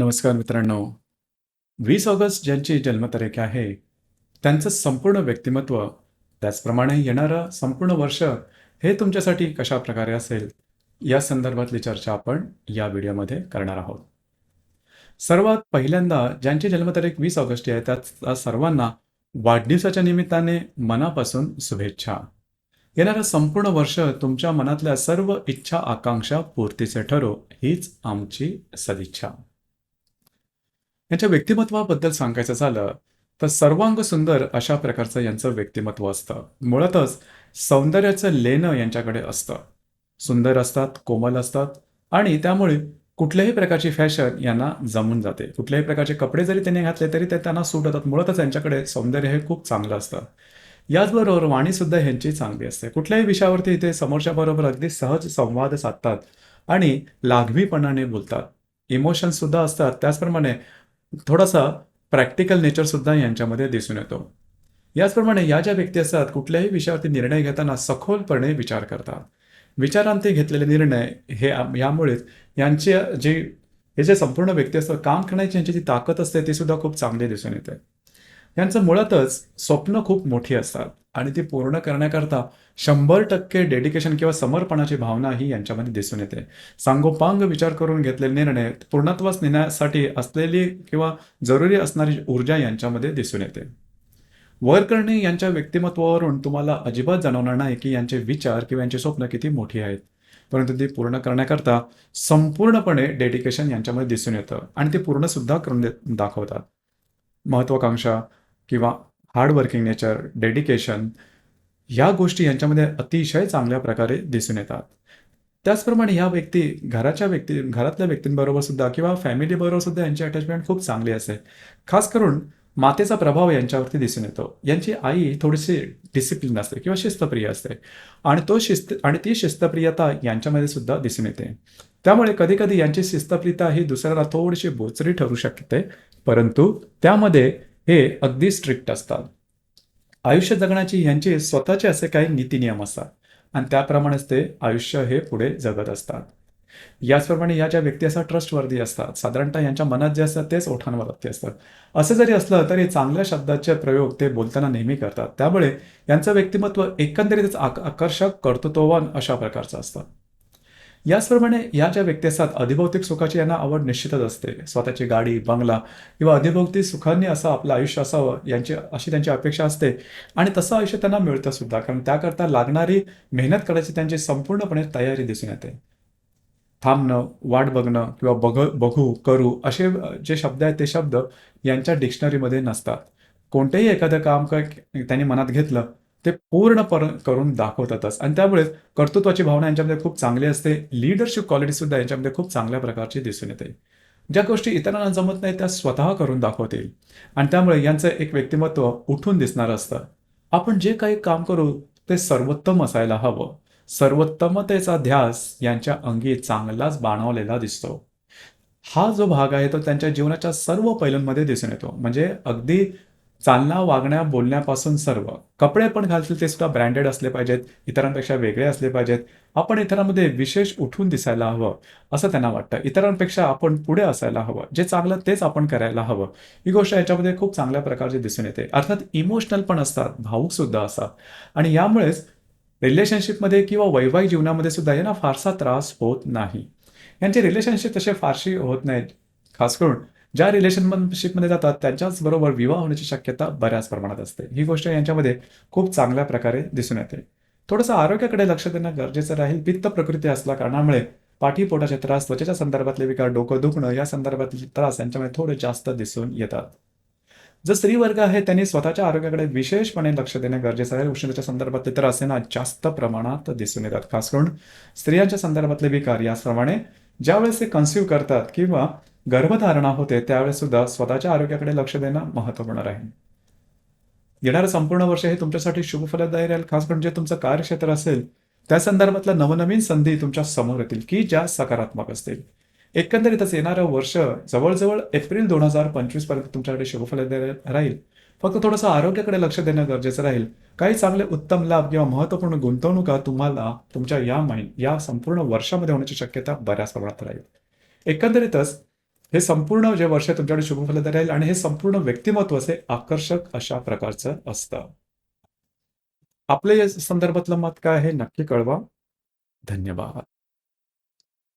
नमस्कार मित्रांनो. 20 ऑगस्ट ज्यांची जन्मतारीख आहे, त्यांचं संपूर्ण व्यक्तिमत्व, त्याचप्रमाणे येणारं संपूर्ण वर्ष हे तुमच्यासाठी कशाप्रकारे असेल, या संदर्भातली चर्चा आपण या व्हिडिओमध्ये करणार आहोत. सर्वात पहिल्यांदा ज्यांची जन्मतारीख 20 ऑगस्ट आहे, त्या सर्वांना वाढदिवसाच्या निमित्ताने मनापासून शुभेच्छा. येणारं संपूर्ण वर्ष तुमच्या मनातल्या सर्व इच्छा आकांक्षा पूर्तीचे ठरो, हीच आमची सदिच्छा. यांच्या व्यक्तिमत्वाबद्दल सांगायचं झालं तर सर्वांग सुंदर अशा प्रकारचं यांचं व्यक्तिमत्व असतं. मुळातच सौंदर्याचं लेणं यांच्याकडे असतं. सुंदर असतात, कोमल असतात आणि त्यामुळे कुठल्याही प्रकारची फॅशन यांना जमून जाते. कुठल्याही प्रकारचे कपडे जरी त्यांनी घातले तरी ते त्यांना सूट होतात. मुळातच यांच्याकडे सौंदर्य हे खूप चांगलं असतं. याचबरोबर वाणीसुद्धा ह्यांची चांगली असते. कुठल्याही विषयावरती ते समोरच्या बरोबर अगदी सहज संवाद साधतात आणि लाघवीपणाने बोलतात. इमोशन्स सुद्धा असतात. त्याचप्रमाणे थोडासा प्रॅक्टिकल नेचरसुद्धा यांच्यामध्ये दिसून येतो. याचप्रमाणे या ज्या व्यक्ती असतात, कुठल्याही विषयावरती निर्णय घेताना सखोलपणे विचार करतात. विचारांती घेतलेले निर्णय हे यामुळेच यांचे हे जे संपूर्ण व्यक्ती असतात, काम करण्याची यांची जी ताकद असते ती सुद्धा खूप चांगली दिसून येते. यांचं मुळातच स्वप्न खूप मोठी असतात आणि ती पूर्ण करण्याकरता 100% डेडिकेशन किंवा समर्पणाची भावना ही यांच्यामध्ये दिसून येते. सांगोपांग विचार करून घेतलेले निर्णय पूर्णत्वास नेण्यासाठी असलेली किंवा जरुरी असणारी ऊर्जा यांच्यामध्ये दिसून येते. वरकरणी यांच्या व्यक्तिमत्वावरून तुम्हाला अजिबात जाणवणार नाही की यांचे विचार किंवा यांची स्वप्न किती मोठी आहेत, परंतु ती पूर्ण करण्याकरता संपूर्णपणे डेडिकेशन यांच्यामध्ये दिसून येतं आणि ते पूर्ण सुद्धा करून दाखवतात. महत्वाकांक्षा किंवा हार्ड वर्किंग नेचर, डेडिकेशन, ह्या गोष्टी यांच्यामध्ये अतिशय चांगल्या प्रकारे दिसून येतात. त्याचप्रमाणे ह्या व्यक्ती घरातल्या व्यक्तींबरोबर सुद्धा किंवा फॅमिलीबरोबर सुद्धा यांची अटॅचमेंट खूप चांगली असते. खास करून मातेचा प्रभाव यांच्यावरती दिसून येतो. यांची आई थोडीशी डिसिप्लिन असते किंवा शिस्तप्रिय असते आणि ती शिस्तप्रियता यांच्यामध्ये सुद्धा दिसून येते. त्यामुळे कधी-कधी यांची शिस्तप्रियता ही दुसऱ्याला थोडीशी बोचरी ठरू शकते, परंतु त्यामध्ये हे अगदी स्ट्रिक्ट असतात. आयुष्य जगण्याची यांचे स्वतःचे असे काही नीती-नियम असतात आणि त्याप्रमाणेच ते आयुष्य हे पुढे जगत असतात. याचप्रमाणे या ज्या व्यक्ती असतात ट्रस्टवर्दी असतात. साधारणतः यांच्या मनात जे असतात तेच ओठांवरती असतात. असं जरी असलं तरी चांगल्या शब्दाचे प्रयोग ते बोलताना नेहमी करतात. त्यामुळे यांचं व्यक्तिमत्व एकंदरीतच आकर्षक, कर्तृत्ववान अशा प्रकारचं असतं. याचप्रमाणे या ज्या व्यक्ती असतात, अधिभौतिक सुखाची यांना आवड निश्चितच असते. स्वतःची गाडी, बंगला किंवा अधिभौतिक सुखांनी असं आपलं आयुष्य असावं अशी त्यांची अपेक्षा असते आणि तसं आयुष्य त्यांना मिळतं सुद्धा, कारण त्याकरता लागणारी मेहनत करायची त्यांची संपूर्णपणे तयारी दिसून येते. थांबणं, वाट बघणं किंवा बघू, करू असे जे शब्द आहेत ते शब्द यांच्या डिक्शनरीमध्ये नसतात. कोणतेही एखादं काम त्यांनी मनात घेतलं ते पूर्ण करून दाखवतातच आणि त्यामुळे कर्तृत्वाची भावना यांच्यामध्ये खूप चांगली असते. लीडरशिप क्वालिटी सुद्धा यांच्यामध्ये खूप चांगल्या प्रकारची दिसून येते. ज्या गोष्टी इतरांना जमत नाही त्या स्वतः करून दाखवतील आणि त्यामुळे यांचं एक व्यक्तिमत्व उठून दिसणारं असतं. आपण जे काही काम करू ते सर्वोत्तम असायला हवं. सर्वोत्तमतेचा ध्यास यांच्या अंगी चांगलाच बाणवलेला दिसतो. हा जो भाग आहे तो त्यांच्या जीवनाच्या सर्व पैलूंमध्ये दिसून येतो. म्हणजे अगदी चालण्या, वागण्या, बोलण्यापासून सर्व. कपडे पण घालतील ते सुद्धा ब्रँडेड असले पाहिजेत, इतरांपेक्षा वेगळे असले पाहिजेत. आपण इतरांमध्ये विशेष उठून दिसायला हवं, असं त्यांना वाटतं. इतरांपेक्षा आपण पुढे असायला हवं. जे चांगलं तेच आपण करायला हवं. ही गोष्ट याच्यामध्ये खूप चांगल्या प्रकारची दिसून येते. अर्थात इमोशनल पण असतात, भावुक सुद्धा असतात आणि यामुळेच रिलेशनशिपमध्ये किंवा वैवाहिक जीवनामध्ये सुद्धा यांना फारसा त्रास होत नाही. यांचे रिलेशनशिप तसे फारशी होत नाहीत. खास करून ज्या रिलेशनशिपमध्ये जातात त्यांच्याच बरोबर विवाह होण्याची शक्यता बऱ्याच प्रमाणात असते. ही गोष्ट यांच्यामध्ये खूप चांगल्या प्रकारे दिसून येते. थोडंसं आरोग्याकडे लक्ष देणं गरजेचं राहील. पित्त प्रकृती असल्या कारणामुळे पाठीपोटाचे त्रास, त्वचेच्या संदर्भातले विकार, डोकं दुखणं या संदर्भातले त्रास यांच्यामध्ये थोडे जास्त दिसून येतात. जर स्त्री वर्ग आहे त्यांनी स्वतःच्या आरोग्याकडे विशेषपणे लक्ष देणे गरजेचं आहे. उष्णतेच्या संदर्भातले त्रास यांना जास्त प्रमाणात दिसून येतात. खास करून स्त्रियांच्या संदर्भातले विकार याचप्रमाणे ज्यावेळेस ते कन्सिव्ह करतात किंवा गर्भधारणा होते त्यावेळेस सुद्धा स्वतःच्या आरोग्याकडे लक्ष देणं महत्त्वपूर्ण राहील. येणारं संपूर्ण वर्ष हे तुमच्यासाठी शुभफलदायी राहील. खास करून जे तुमचं कार्यक्षेत्र असेल त्या संदर्भातल्या नवनवीन संधी तुमच्या समोर येतील की ज्या सकारात्मक असतील. एकंदरीतच येणारं वर्ष जवळजवळ एप्रिल 2025 पर्यंत तुमच्याकडे शुभफलदायी राहील. फक्त थोडंसं आरोग्याकडे लक्ष देणं गरजेचं राहील. काही चांगले उत्तम लाभ किंवा महत्त्वपूर्ण गुंतवणुका तुम्हाला तुमच्या या संपूर्ण वर्षामध्ये होण्याची शक्यता बऱ्याच प्रमाणात राहील. एकंदरीतच हे संपूर्ण जे वर्ष तुमच्याकडे शुभफलदायी राहील आणि हे संपूर्ण व्यक्तिमत्व असे आकर्षक अशा प्रकारचं असतं. आपलं या संदर्भातलं मत काय आहे नक्की कळवा. धन्यवाद.